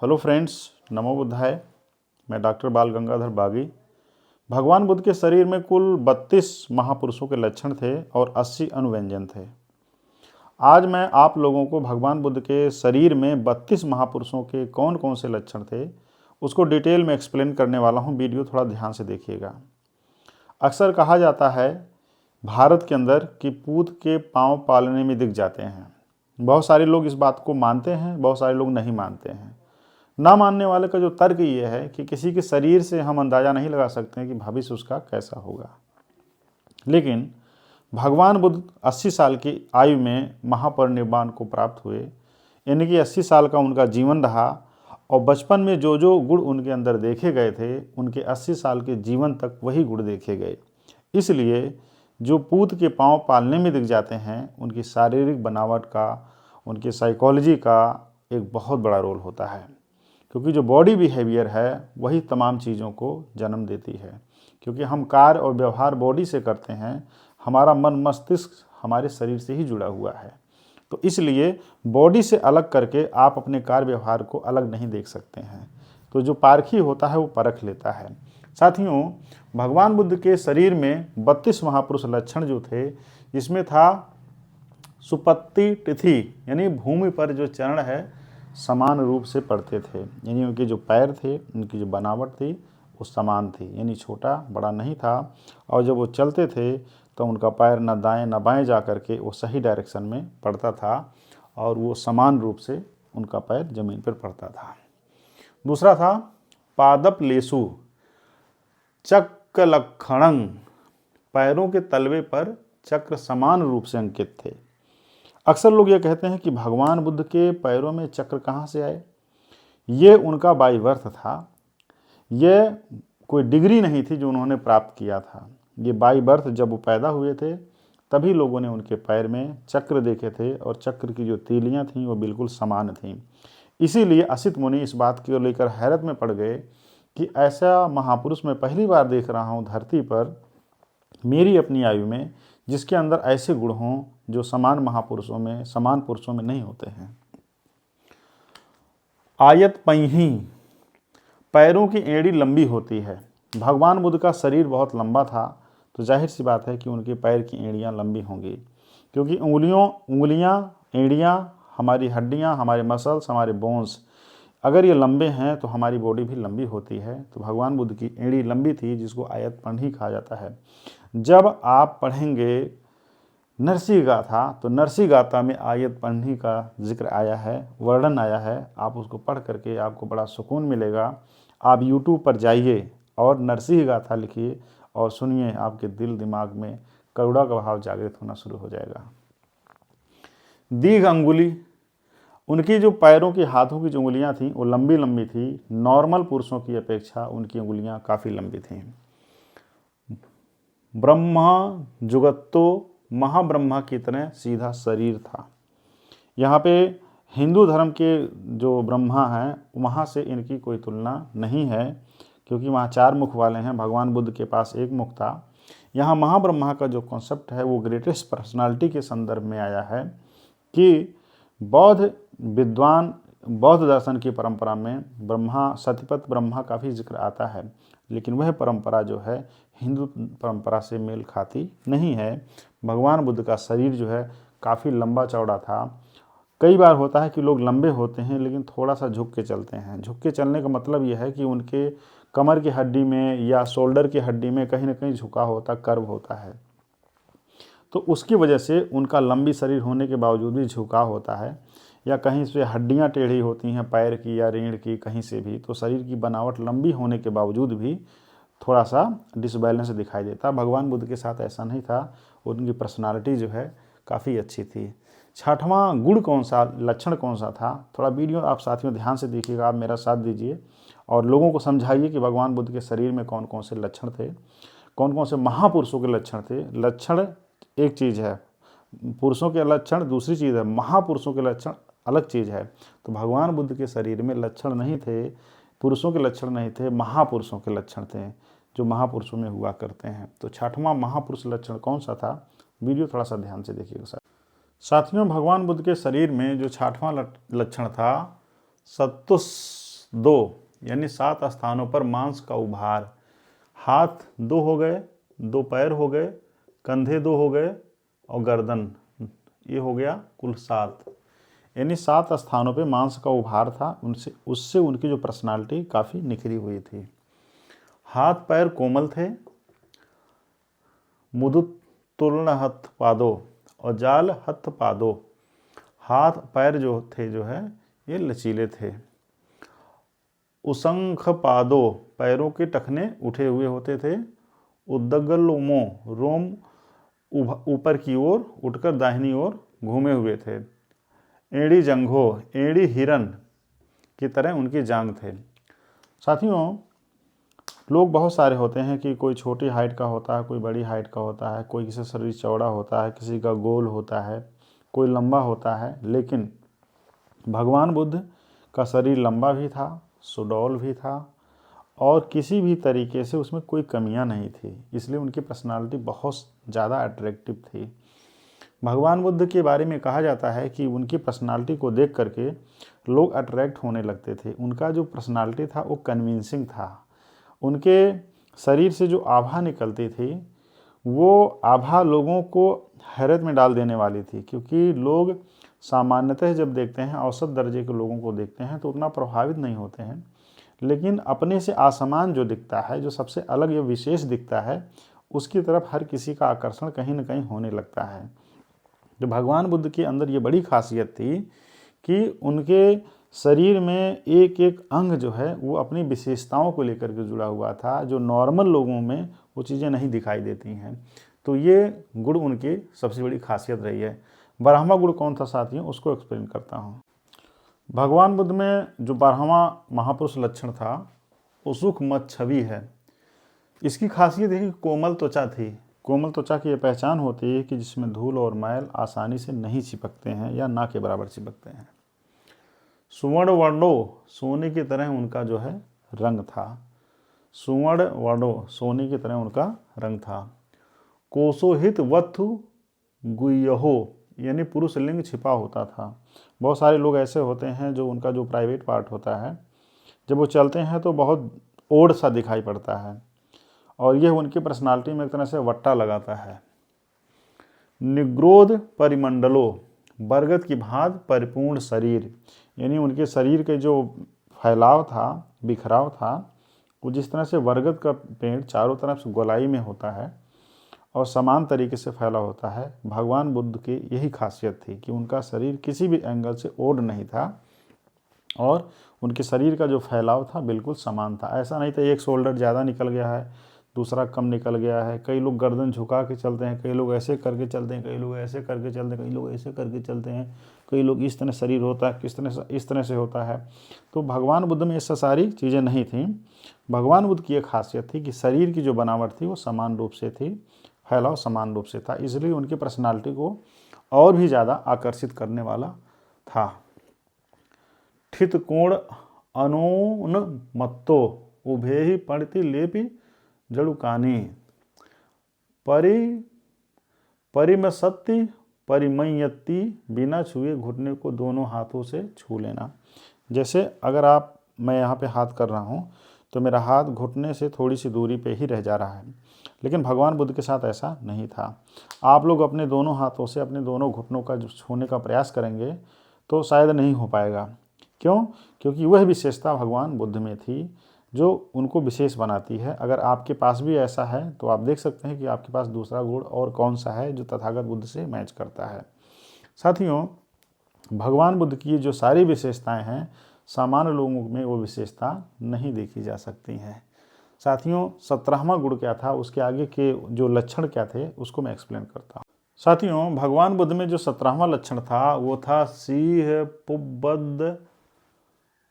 Hello friends, नमो बुद्धाय। मैं doctor बाल गंगाधर बागी। भगवान बुद्ध के शरीर में कुल 32 महापुरुषों के लक्षण थे और 80 अनुव्यंजन थे। आज मैं आप लोगों को भगवान बुद्ध के शरीर में 32 महापुरुषों के कौन कौन से लक्षण थे उसको डिटेल में एक्सप्लेन करने वाला हूँ। वीडियो थोड़ा ध्यान से देखिएगा। अक्सर कहा जाता है भारत के अंदर कि पूत के पाँव पालने में दिख जाते हैं। बहुत सारे लोग इस बात को मानते हैं, बहुत सारे लोग नहीं मानते हैं। ना मानने वाले का जो तर्क ये है कि किसी के शरीर से हम अंदाज़ा नहीं लगा सकते हैं कि भविष्य उसका कैसा होगा। लेकिन भगवान बुद्ध 80 साल की आयु में महापरिनिर्वाण को प्राप्त हुए। यानी कि 80 साल का उनका जीवन रहा और बचपन में जो जो गुण उनके अंदर देखे गए थे उनके 80 साल के जीवन तक वही गुण देखे गए। इसलिए जो पूत के पाँव पालने में दिख जाते हैं उनकी शारीरिक बनावट का, उनकी साइकोलॉजी का एक बहुत बड़ा रोल होता है, क्योंकि जो बॉडी बिहेवियर है वही तमाम चीज़ों को जन्म देती है। क्योंकि हम कार्य और व्यवहार बॉडी से करते हैं, हमारा मन मस्तिष्क हमारे शरीर से ही जुड़ा हुआ है। तो इसलिए बॉडी से अलग करके आप अपने कार्य व्यवहार को अलग नहीं देख सकते हैं। तो जो पारखी होता है वो परख लेता है। साथियों, भगवान बुद्ध के शरीर में 32 महापुरुष लक्षण जो थे, इसमें था सुपत्ति तिथि, यानी भूमि पर जो चरण है समान रूप से पड़ते थे। यानी उनके जो पैर थे, उनकी जो बनावट थी वो समान थी, यानी छोटा बड़ा नहीं था। और जब वो चलते थे तो उनका पैर न दाएं न बाएं जा कर के वो सही डायरेक्शन में पड़ता था और वो समान रूप से उनका पैर जमीन पर पड़ता था। दूसरा था पादप लेसु चक्रलक्षणं, पैरों के तलवे पर चक्र समान रूप से अंकित थे। अक्सर लोग ये कहते हैं कि भगवान बुद्ध के पैरों में चक्र कहाँ से आए। ये उनका बाय बर्थ था, ये कोई डिग्री नहीं थी जो उन्होंने प्राप्त किया था। ये बाय बर्थ जब वो पैदा हुए थे तभी लोगों ने उनके पैर में चक्र देखे थे और चक्र की जो तीलियाँ थीं वो बिल्कुल समान थीं। इसीलिए असित मुनि इस बात को लेकर हैरत में पड़ गए कि ऐसा महापुरुष मैं पहली बार देख रहा हूँ धरती पर मेरी अपनी आयु में, जिसके अंदर ऐसे गुण हों जो समान महापुरुषों में, समान पुरुषों में नहीं होते हैं। आयत पैही, पैरों की एड़ी लंबी होती है। भगवान बुद्ध का शरीर बहुत लंबा था तो जाहिर सी बात है कि उनके पैर की एड़ियाँ लंबी होंगी, क्योंकि उंगलियाँ, एड़ियाँ हमारी हड्डियाँ, हमारे मसल्स, हमारे बोन्स अगर ये लंबे हैं तो हमारी बॉडी भी लंबी होती है। तो भगवान बुद्ध की एड़ी लंबी थी, जिसको आयत पैही कहा जाता है। जब आप पढ़ेंगे नरसिंह गाथा तो नरसिंह गाथा में आयत पैही का जिक्र आया है, वर्णन आया है। आप उसको पढ़ करके आपको बड़ा सुकून मिलेगा। आप YouTube पर जाइए और नरसिंह गाथा लिखिए और सुनिए, आपके दिल दिमाग में करुणा का भाव जागृत होना शुरू हो जाएगा। दीर्घ अंगुली, उनकी जो पैरों की, हाथों की जो उंगलियां थीं वो लंबी लंबी थी। नॉर्मल पुरुषों की अपेक्षा उनकी उंगलियां काफ़ी लंबी थीं। ब्रह्मा जुगत्तो, महाब्रह्मा की तरह सीधा शरीर था। यहाँ पे हिंदू धर्म के जो ब्रह्मा हैं वहाँ से इनकी कोई तुलना नहीं है, क्योंकि वहाँ 4 मुख वाले हैं, भगवान बुद्ध के पास 1 मुख था। यहाँ महाब्रह्मा का जो कॉन्सेप्ट है वो ग्रेटेस्ट पर्सनालिटी के संदर्भ में आया है कि बौद्ध विद्वान, बौद्ध दर्शन की परंपरा में ब्रह्मा, सत्यपत ब्रह्मा का भी जिक्र आता है, लेकिन वह परंपरा जो है हिंदू परंपरा से मेल खाती नहीं है। भगवान बुद्ध का शरीर जो है काफ़ी लंबा चौड़ा था। कई बार होता है कि लोग लंबे होते हैं लेकिन थोड़ा सा झुक के चलते हैं। झुक के चलने का मतलब यह है कि उनके कमर की हड्डी में या शोल्डर की हड्डी में कहीं ना कहीं झुका होता, कर्व होता है। तो उसकी वजह से उनका लंबी शरीर होने के बावजूद भी झुकाव होता है, या कहीं से हड्डियां टेढ़ी होती हैं पैर की या रीढ़ की, कहीं से भी। तो शरीर की बनावट लंबी होने के बावजूद भी थोड़ा सा डिसबैलेंस दिखाई देता। भगवान बुद्ध के साथ ऐसा नहीं था, उनकी पर्सनालिटी जो है काफ़ी अच्छी थी। 6वां गुण कौन सा, लक्षण कौन सा था, थोड़ा वीडियो आप साथियों ध्यान से देखिएगा। आप मेरा साथ दीजिए और लोगों को समझाइए कि भगवान बुद्ध के शरीर में कौन कौन से लक्षण थे, कौन कौन से महापुरुषों के लक्षण थे। लक्षण एक चीज़ है, पुरुषों के लक्षण दूसरी चीज़ है, महापुरुषों के लक्षण अलग चीज़ है। तो भगवान बुद्ध के शरीर में लक्षण नहीं थे, पुरुषों के लक्षण नहीं थे, महापुरुषों के लक्षण थे जो महापुरुषों में हुआ करते हैं। तो 6वां महापुरुष लक्षण कौन सा था, वीडियो थोड़ा सा ध्यान से देखिएगा। साथियों, भगवान बुद्ध के शरीर में जो 6वां लक्षण था सत्तुस दो यानी 7 स्थानों पर मांस का उभार। हाथ 2 हो गए, 2 पैर हो गए, कंधे 2 हो गए और गर्दन, ये हो गया कुल 7। यानी 7 स्थानों पे मांस का उभार था। उससे उनकी जो पर्सनालिटी काफ़ी निखरी हुई थी। हाथ पैर कोमल थे, मुदुतुल्न हथ पादो और जाल हथ पादो। हाथ पैर जो है ये लचीले थे। उसंख पादो, पैरों के टखने उठे हुए होते थे। उद्दगलोमो, रोम ऊपर की ओर उठकर दाहिनी ओर घूमे हुए थे। एड़ी जंघो, एड़ी हिरन की तरह उनकी जांग थे। साथियों, लोग बहुत सारे होते हैं कि कोई छोटी हाइट का होता है, कोई बड़ी हाइट का होता है, कोई किसी शरीर चौड़ा होता है, किसी का गोल होता है, कोई लंबा होता है। लेकिन भगवान बुद्ध का शरीर लंबा भी था, सुडौल भी था और किसी भी तरीके से उसमें कोई कमियां नहीं थी। इसलिए उनकी पर्सनालिटी बहुत ज़्यादा अट्रैक्टिव थी। भगवान बुद्ध के बारे में कहा जाता है कि उनकी पर्सनालिटी को देख करके लोग अट्रैक्ट होने लगते थे। उनका जो पर्सनालिटी था वो कन्विंसिंग था। उनके शरीर से जो आभा निकलती थी वो आभा लोगों को हैरत में डाल देने वाली थी, क्योंकि लोग सामान्यतः जब देखते हैं, औसत दर्जे के लोगों को देखते हैं तो उतना प्रभावित नहीं होते हैं। लेकिन अपने से आसमान जो दिखता है, जो सबसे अलग या विशेष दिखता है, उसकी तरफ हर किसी का आकर्षण कहीं ना कहीं होने लगता है। तो भगवान बुद्ध के अंदर ये बड़ी खासियत थी कि उनके शरीर में एक एक अंग जो है वो अपनी विशेषताओं को लेकर के जुड़ा हुआ था, जो नॉर्मल लोगों में वो चीज़ें नहीं दिखाई देती हैं। तो ये गुण उनकी सबसे बड़ी खासियत रही है। 12वां गुण कौन था साथियों, उसको एक्सप्लेन करता हूँ। भगवान बुद्ध में जो 12वां महापुरुष लक्षण था वो सुख मत छवि है। इसकी खासियत है कि कोमल त्वचा थी। कोमल त्वचा की यह पहचान होती है कि जिसमें धूल और मैल आसानी से नहीं चिपकते हैं या ना के बराबर चिपकते हैं। सुवर्ण वर्णो, सोने की तरह उनका जो है रंग था। सुवर्ण वर्णो, सोने की तरह उनका रंग था। कोशोहित वत्थु गुह्यहो, यानी पुरुष लिंग छिपा होता था। बहुत सारे लोग ऐसे होते हैं जो उनका जो प्राइवेट पार्ट होता है, जब वो चलते हैं तो बहुत ओड सा दिखाई पड़ता है और यह उनकी पर्सनालिटी में एक तरह से वट्टा लगाता है। निग्रोध परिमंडलो, बरगद की भांति परिपूर्ण शरीर, यानी उनके शरीर के जो फैलाव था, बिखराव था, वो जिस तरह से बरगद का पेड़ चारों तरफ से गोलाई में होता है और समान तरीके से फैला होता है। भगवान बुद्ध की यही खासियत थी कि उनका शरीर किसी भी एंगल से ओड नहीं था और उनके शरीर का जो फैलाव था बिल्कुल समान था। ऐसा नहीं था एक शोल्डर ज़्यादा निकल गया है, दूसरा कम निकल गया है। कई लोग गर्दन झुका के चलते हैं, कई लोग ऐसे करके चलते हैं, कई लोग ऐसे करके चलते हैं, कई लोग ऐसे करके चलते हैं, कई लोग इस तरह शरीर होता है, किस तरह से इस तरह से होता है। तो भगवान बुद्ध में ये सारी चीज़ें नहीं थीं। भगवान बुद्ध की एक खासियत थी कि शरीर की जो बनावट थी वो समान रूप से थी, फैलाव समान रूप से था। इसलिए उनकी पर्सनालिटी को और भी ज़्यादा आकर्षित करने वाला था। ठित कोण अनोन्मत्तो, उभे ही पड़ती लेपी जड़ुकानी, परिमसत्ति परिमयत्ति, बिना छुए घुटने को दोनों हाथों से छू लेना। जैसे अगर मैं यहाँ पे हाथ कर रहा हूँ तो मेरा हाथ घुटने से थोड़ी सी दूरी पे ही रह जा रहा है, लेकिन भगवान बुद्ध के साथ ऐसा नहीं था। आप लोग अपने दोनों हाथों से अपने दोनों घुटनों का छूने का प्रयास करेंगे तो शायद नहीं हो पाएगा। क्यों? क्योंकि वह विशेषता भगवान बुद्ध में थी जो उनको विशेष बनाती है। अगर आपके पास भी ऐसा है तो आप देख सकते हैं कि आपके पास दूसरा गुण और कौन सा है जो तथागत बुद्ध से मैच करता है। साथियों, भगवान बुद्ध की जो सारी विशेषताएं हैं, सामान्य लोगों में वो विशेषता नहीं देखी जा सकती हैं। साथियों, 17वां गुण क्या था, उसके आगे के जो लक्षण क्या थे उसको मैं एक्सप्लेन करता हूँ। साथियों, भगवान बुद्ध में जो 17वां लक्षण था वो था सिंह पुब्बद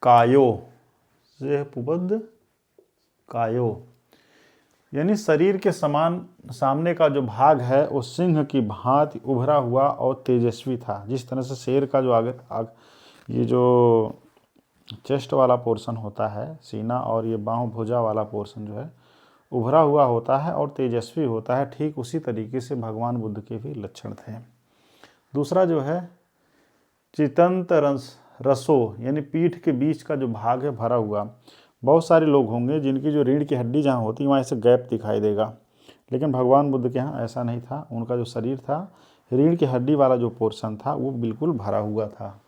कायो। सिंह पुब्बद कायो, यानी शरीर के सामने का जो भाग है वो सिंह की भांति उभरा हुआ और तेजस्वी था। जिस तरह से शेर का जो ये जो चेस्ट वाला पोर्शन होता है, सीना और ये बाँह भुजा वाला पोर्शन जो है उभरा हुआ होता है और तेजस्वी होता है, ठीक उसी तरीके से भगवान बुद्ध के भी लक्षण थे। दूसरा जो है चितंत रसों यानी पीठ के बीच का जो भाग है भरा हुआ। बहुत सारे लोग होंगे जिनकी जो रीढ़ की हड्डी जहाँ होती है वहाँ ऐसे गैप दिखाई देगा, लेकिन भगवान बुद्ध के यहाँ ऐसा नहीं था। उनका जो शरीर था, रीढ़ की हड्डी वाला जो पोर्शन था वो बिल्कुल भरा हुआ था।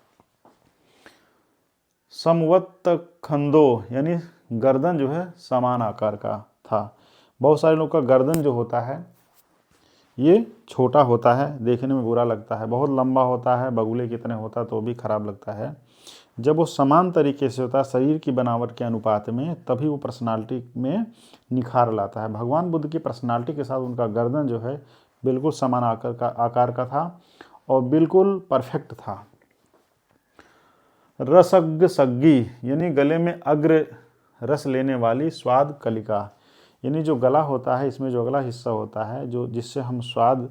समवत्त खंदो यानी गर्दन जो है समान आकार का था। बहुत सारे लोग का गर्दन जो होता है ये छोटा होता है, देखने में बुरा लगता है। बहुत लंबा होता है, बगुले कितने होता तो भी खराब लगता है। जब वो समान तरीके से होता है शरीर की बनावट के अनुपात में, तभी वो पर्सनालिटी में निखार लाता है। भगवान बुद्ध की पर्सनालिटी के साथ उनका गर्दन जो है बिल्कुल समान आकार का था और बिल्कुल परफेक्ट था। रसज्ञ सग्गी यानी गले में अग्र रस लेने वाली स्वाद कलिका, यानी जो गला होता है इसमें जो अगला हिस्सा होता है जो जिससे हम स्वाद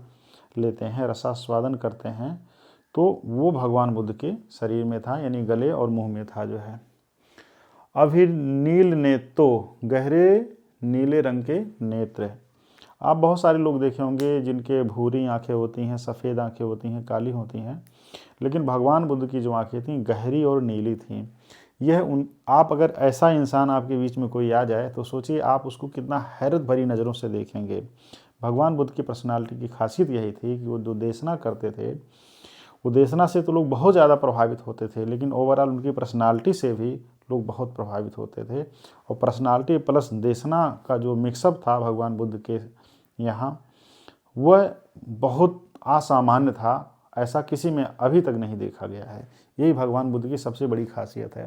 लेते हैं, रसास्वादन करते हैं, तो वो भगवान बुद्ध के शरीर में था, यानी गले और मुंह में था जो है। अभिनील नेत्रो गहरे नीले रंग के नेत्र। आप बहुत सारे लोग देखे होंगे जिनके भूरी आंखें होती हैं, सफ़ेद आंखें होती हैं, काली होती हैं, लेकिन भगवान बुद्ध की जो आंखें थीं गहरी और नीली थीं। आप अगर ऐसा इंसान आपके बीच में कोई आ जाए तो सोचिए आप उसको कितना हैरत भरी नज़रों से देखेंगे। भगवान बुद्ध की पर्सनालिटी की खासियत यही थी कि वो जो देशना करते थे, वो देशना से तो लोग बहुत ज़्यादा प्रभावित होते थे, लेकिन ओवरऑल उनकी पर्सनालिटी से भी लोग बहुत प्रभावित होते थे। और पर्सनालिटी प्लस देशना का जो मिक्सअप था भगवान बुद्ध के यहाँ, वह बहुत असामान्य था। ऐसा किसी में अभी तक नहीं देखा गया है। यही भगवान बुद्ध की सबसे बड़ी खासियत है।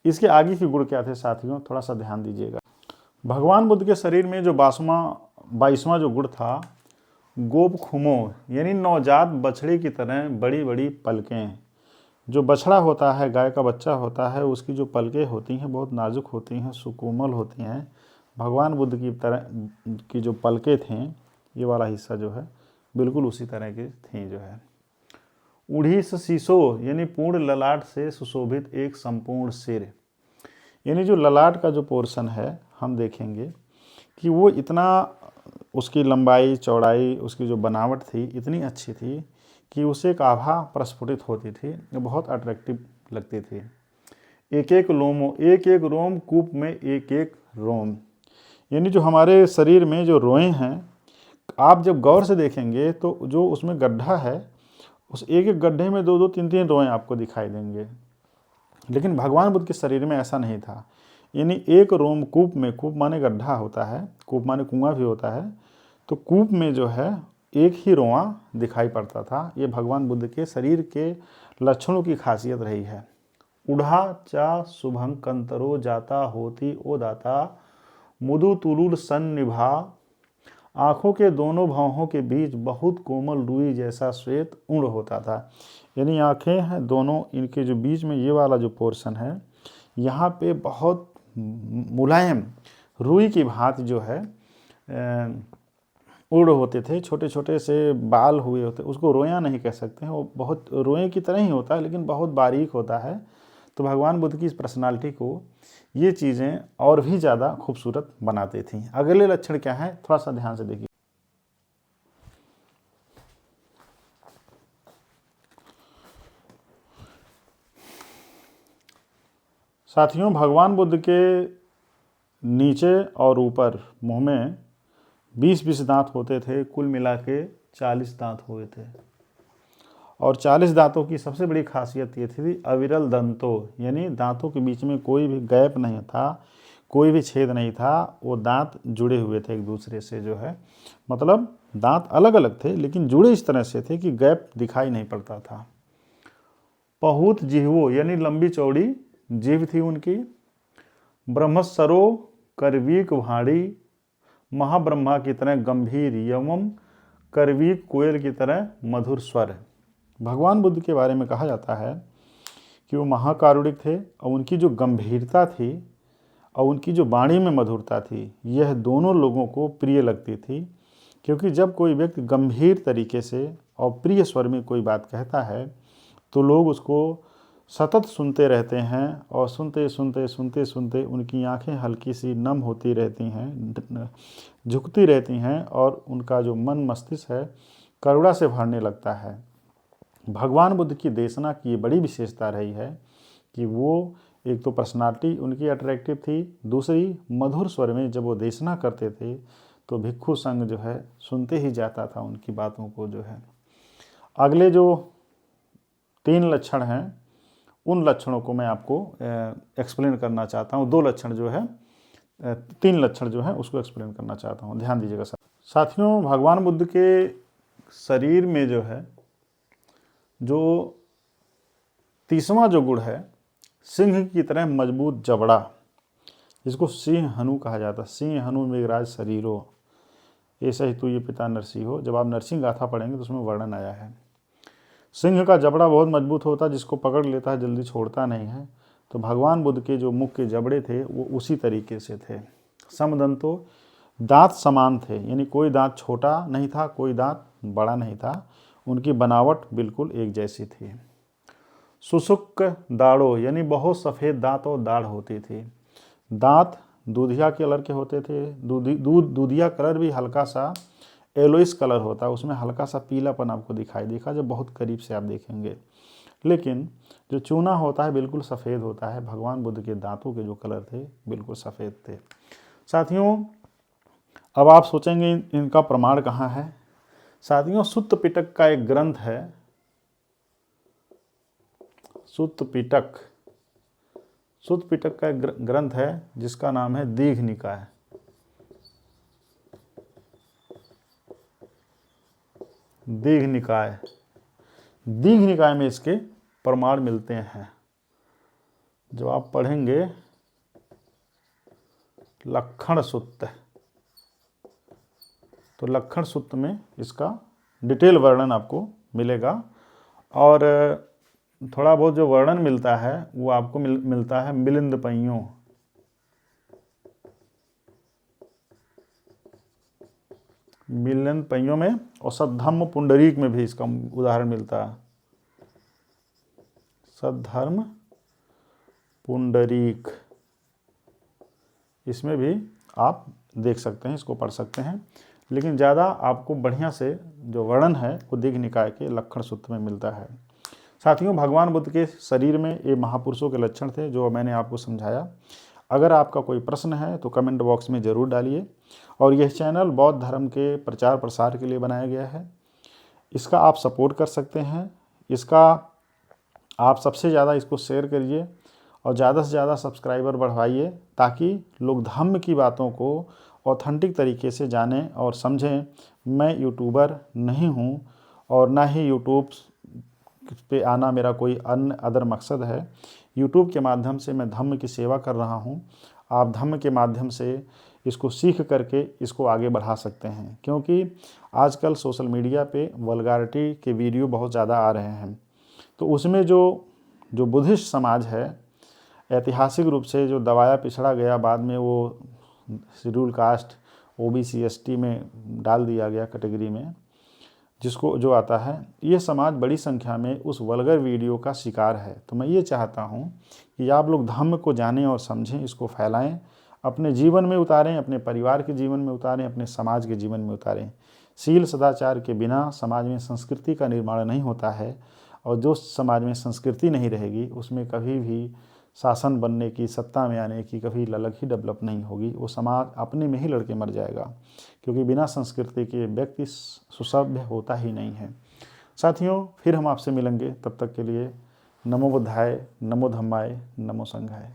इसके आगे के गुण क्या थे साथियों, थोड़ा सा ध्यान दीजिएगा। भगवान बुद्ध के शरीर में जो 22वां जो गुण था, गोप खुमो यानी नवजात बछड़े की तरह बड़ी बड़ी पलकें। जो बछड़ा होता है, गाय का बच्चा होता है, उसकी जो पलकें होती हैं बहुत नाजुक होती हैं, सुकोमल होती हैं। भगवान बुद्ध की तरह की जो पलकें थीं, ये वाला हिस्सा जो है बिल्कुल उसी तरह की थी जो है। उड़ीस शीशो यानी पूर्ण ललाट से सुशोभित एक संपूर्ण सिर, यानी जो ललाट का जो पोर्शन है हम देखेंगे कि वो इतना, उसकी लंबाई चौड़ाई, उसकी जो बनावट थी इतनी अच्छी थी कि उसे एक आभा प्रस्फुटित होती थी, बहुत अट्रैक्टिव लगती थी। एक एक रोम कूप में एक एक रोम, यानी जो हमारे शरीर में जो रोएं हैं, आप जब गौर से देखेंगे तो जो उसमें गड्ढा है, उस एक एक गड्ढे में 2-2 3-3 रोएं आपको दिखाई देंगे। लेकिन भगवान बुद्ध के शरीर में ऐसा नहीं था। यानी एक रोम कूप में, कूप माने गड्ढा होता है, कूप माने कुआं भी होता है, तो कूप में जो है एक ही रोआं दिखाई पड़ता था। ये भगवान बुद्ध के शरीर के लक्षणों की खासियत रही है। उढ़ा चा शुभंकंतरो जाता होती ओ दाता मुदु तुलुल सन निभा, आँखों के दोनों भावों के बीच बहुत कोमल रुई जैसा श्वेत ऊँड़ होता था। यानी आँखें हैं दोनों, इनके जो बीच में ये वाला जो पोर्शन है, यहाँ पे बहुत मुलायम रुई की भांति जो है ऊँड़ होते थे, छोटे छोटे से बाल हुए होते। उसको रोया नहीं कह सकते हैं, वो बहुत रोए की तरह ही होता है लेकिन बहुत बारीक होता है। तो भगवान बुद्ध की इस पर्सनालिटी को ये चीज़ें और भी ज़्यादा खूबसूरत बनाती थीं। अगले लक्षण क्या है, थोड़ा सा ध्यान से देखिए। साथियों, भगवान बुद्ध के नीचे और ऊपर मुंह में 20-20 दांत होते थे, कुल मिला के 40 दांत हुए थे। और 40 दांतों की सबसे बड़ी खासियत ये थी अविरल दंतों, यानी दांतों के बीच में कोई भी गैप नहीं था, कोई भी छेद नहीं था। वो दांत जुड़े हुए थे एक दूसरे से जो है, मतलब दांत अलग अलग थे लेकिन जुड़े इस तरह से थे कि गैप दिखाई नहीं पड़ता था। पहुत जिह्वो यानी लंबी चौड़ी जीभ थी उनकी। ब्रह्मस्वरो करवीक भाड़ी, महाब्रह्मा की तरह गंभीर यवम करवीक कोयल की तरह मधुर स्वर। भगवान बुद्ध के बारे में कहा जाता है कि वो महाकारुणिक थे और उनकी जो गंभीरता थी और उनकी जो वाणी में मधुरता थी, यह दोनों लोगों को प्रिय लगती थी। क्योंकि जब कोई व्यक्ति गंभीर तरीके से और प्रिय स्वर में कोई बात कहता है तो लोग उसको सतत सुनते रहते हैं और सुनते सुनते उनकी आंखें हल्की सी नम होती रहती हैं, झुकती रहती हैं और उनका जो मन मस्तिष्क है करुणा से भरने लगता है। भगवान बुद्ध की देशना की ये बड़ी विशेषता रही है कि वो एक तो पर्सनालिटी उनकी अट्रैक्टिव थी, दूसरी मधुर स्वर में जब वो देशना करते थे तो भिक्षु संघ जो है सुनते ही जाता था उनकी बातों को जो है। अगले जो 3 लक्षण हैं उन लक्षणों को मैं आपको एक्सप्लेन करना चाहता हूँ। 2 लक्षण जो है 3 लक्षण जो है उसको एक्सप्लेन करना चाहता हूँ, ध्यान दीजिएगा साथियों। भगवान बुद्ध के शरीर में जो है जो 30वां जो गुण है, सिंह की तरह मजबूत जबड़ा, जिसको सिंह हनु कहा जाता है। सिंह हनु मेघराज शरीरो, ऐसा ही तू ये पिता नरसिंह हो। जब आप नरसिंह गाथा पढ़ेंगे तो उसमें वर्णन आया है। सिंह का जबड़ा बहुत मजबूत होता है, जिसको पकड़ लेता है जल्दी छोड़ता नहीं है। तो भगवान बुद्ध के जो मुख के जबड़े थे वो उसी तरीके से थे। समदंतो, दांत समान थे, यानी कोई दांत छोटा नहीं था, कोई दांत बड़ा नहीं था, उनकी बनावट बिल्कुल एक जैसी थी। सुसुक दाढ़ो, यानी बहुत सफ़ेद दांत और दाढ़ होती थी। दांत दूधिया कलर के होते थे। दूधिया कलर भी हल्का सा येलोइश कलर होता है, उसमें हल्का सा पीलापन आपको दिखाई देगा जब बहुत करीब से आप देखेंगे। लेकिन जो चूना होता है बिल्कुल सफ़ेद होता है। भगवान बुद्ध के दांतों के जो कलर थे बिल्कुल सफ़ेद थे। साथियों, अब आप सोचेंगे इनका प्रमाण कहाँ है। साथियों, सुत्त पिटक का एक ग्रंथ है, सुत्त पिटक का एक ग्रंथ है जिसका नाम है दीघ निकाय। दीघ निकाय में इसके प्रमाण मिलते हैं। जो आप पढ़ेंगे लक्षण सुत्त, तो लक्षण सुत्त में इसका डिटेल वर्णन आपको मिलेगा। और थोड़ा बहुत जो वर्णन मिलता है वो आपको मिलता है मिलिंद पहियों, में, और सद्धर्म पुंडरीक में भी इसका उदाहरण मिलता है। सद्धर्म पुंडरीक, इसमें भी आप देख सकते हैं, इसको पढ़ सकते हैं। लेकिन ज़्यादा आपको बढ़िया से जो वर्णन है वो दीघ निकाय के लक्षण सूत्र में मिलता है। साथियों, भगवान बुद्ध के शरीर में ये महापुरुषों के लक्षण थे जो मैंने आपको समझाया। अगर आपका कोई प्रश्न है तो कमेंट बॉक्स में ज़रूर डालिए। और यह चैनल बौद्ध धर्म के प्रचार प्रसार के लिए बनाया गया है। इसका आप सपोर्ट कर सकते हैं। इसका आप सबसे ज़्यादा इसको शेयर करिए और ज़्यादा से ज़्यादा सब्सक्राइबर बढ़वाइए, ताकि लोग धम्म की बातों को ऑथेंटिक तरीके से जानें और समझें। मैं यूट्यूबर नहीं हूँ और ना ही यूट्यूब पे आना मेरा कोई अन्य अदर मकसद है। यूट्यूब के माध्यम से मैं धम्म की सेवा कर रहा हूँ। आप धम्म के माध्यम से इसको सीख करके इसको आगे बढ़ा सकते हैं, क्योंकि आजकल सोशल मीडिया पे वल्गारिटी के वीडियो बहुत ज़्यादा आ रहे हैं। तो उसमें जो बुद्धिस्ट समाज है, ऐतिहासिक रूप से जो दबाया पिछड़ा गया, बाद में वो शेड्यूल कास्ट OBC ST में डाल दिया गया कैटेगरी में, जिसको जो आता है, ये समाज बड़ी संख्या में उस वल्गर वीडियो का शिकार है। तो मैं ये चाहता हूँ कि आप लोग धम्म को जानें और समझें, इसको फैलाएं, अपने जीवन में उतारें, अपने परिवार के जीवन में उतारें, अपने समाज के जीवन में उतारें। शील सदाचार के बिना समाज में संस्कृति का निर्माण नहीं होता है, और जो समाज में संस्कृति नहीं रहेगी उसमें कभी भी शासन बनने की, सत्ता में आने की कभी ललक ही डेवलप नहीं होगी। वो समाज अपने में ही लड़के मर जाएगा, क्योंकि बिना संस्कृति के व्यक्ति सुसभ्य होता ही नहीं है। साथियों, फिर हम आपसे मिलेंगे, तब तक के लिए नमो बुद्धाय, नमो धम्माय, नमो संघाय।